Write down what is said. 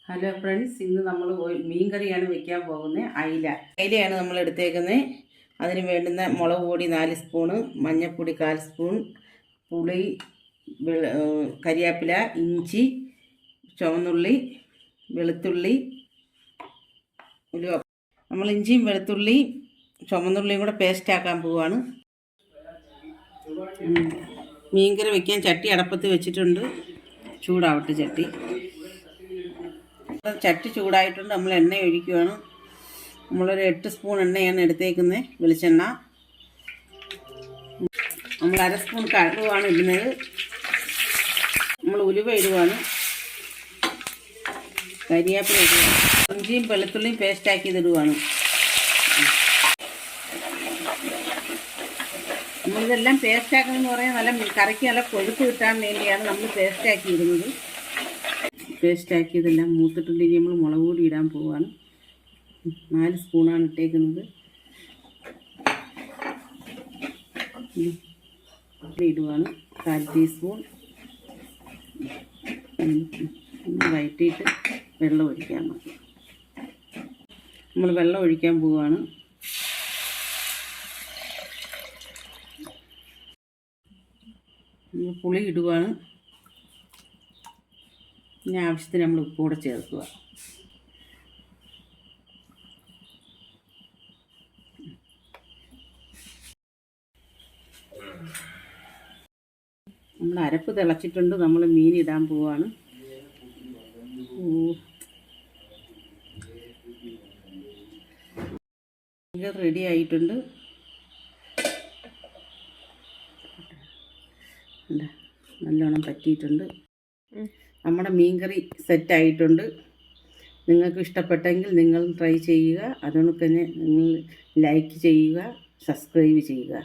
Hello friends, ഇന്ന് നമ്മൾ മീൻ കറിയാണ് വെക്കാൻ പോകുന്നത്. അയിലയാണ് നമ്മൾ എടുത്തേക്കുന്നത്. അതിന് വേണ്ടുന്ന മുളക് പൊടി 4 സ്പൂണ്, മഞ്ഞൾപ്പൊടി 1/4 സ്പൂൺ, പുളി, കരിയാപ്പില, ഇഞ്ചി, ചുവന്നുള്ളി, വെളുത്തുള്ളി. നമ്മൾ ഇഞ്ചിയും വെളുത്തുള്ളി ചുവന്നുള്ളിയും കൂടെ പേസ്റ്റാക്കാൻ പോവുകയാണ്. മീൻകറി വയ്ക്കാൻ ചട്ടി അടപ്പത്ത് വെച്ചിട്ടുണ്ട്. ചൂടാവട്ടെ ചട്ടി. ചട്ടി ചൂടായിട്ടുണ്ട്. നമ്മൾ എണ്ണ ഒഴിക്കുകയാണ്. നമ്മളൊരു 8 സ്പൂൺ എണ്ണയാണ് എടുത്തേക്കുന്നത്, വെളിച്ചെണ്ണ. നമ്മൾ 1/2 സ്പൂൺ കടുവാണ് ഇടുന്നത്. നമ്മൾ ഉലുവ ഇടുവാണ്, കരിയാപ്പില ഇടുകയാണ്, ഇഞ്ചിയും വെളുത്തുള്ളിയും പേസ്റ്റാക്കി ഇതിടുവാണ്. നമ്മളിതെല്ലാം പേസ്റ്റാക്കണമെന്ന് പറയാൻ നല്ല കറിക്ക് നല്ല കൊഴുപ്പ് കിട്ടാൻ വേണ്ടിയാണ് നമ്മൾ പേസ്റ്റാക്കി ഇടുന്നത്. പേസ്റ്റാക്കിയതെല്ലാം മൂത്തിട്ടുണ്ടെങ്കിൽ നമ്മൾ മുളക് പൊടി ഇടാൻ പോവുകയാണ്. 4 സ്പൂണാണ് ഇട്ടേക്കുന്നത്. ഇടുവാണ് 1/4 ടീസ്പൂൺ. വഴറ്റിയിട്ട് വെള്ളം ഒഴിക്കാൻ മതി. നമ്മൾ വെള്ളം ഒഴിക്കാൻ പോവുകയാണ്. പുളി ഇടുവാണ്. പിന്നെ ആവശ്യത്തിന് നമ്മൾ ഉപ്പ് കൂടെ ചേർക്കുക. നമ്മൾ അരപ്പ് തിളച്ചിട്ടുണ്ട്. നമ്മൾ മീൻ ഇടാൻ പോവാണ്. റെഡി ആയിട്ടുണ്ട്. നല്ലോണം പറ്റിയിട്ടുണ്ട്. നമ്മുടെ മീൻകറി സെറ്റായിട്ടുണ്ട്. നിങ്ങൾക്ക് ഇഷ്ടപ്പെട്ടെങ്കിൽ നിങ്ങൾ ട്രൈ ചെയ്യുക. അതുകൊണ്ട് തന്നെ നിങ്ങൾ ലൈക്ക് ചെയ്യുക, സബ്സ്ക്രൈബ് ചെയ്യുക.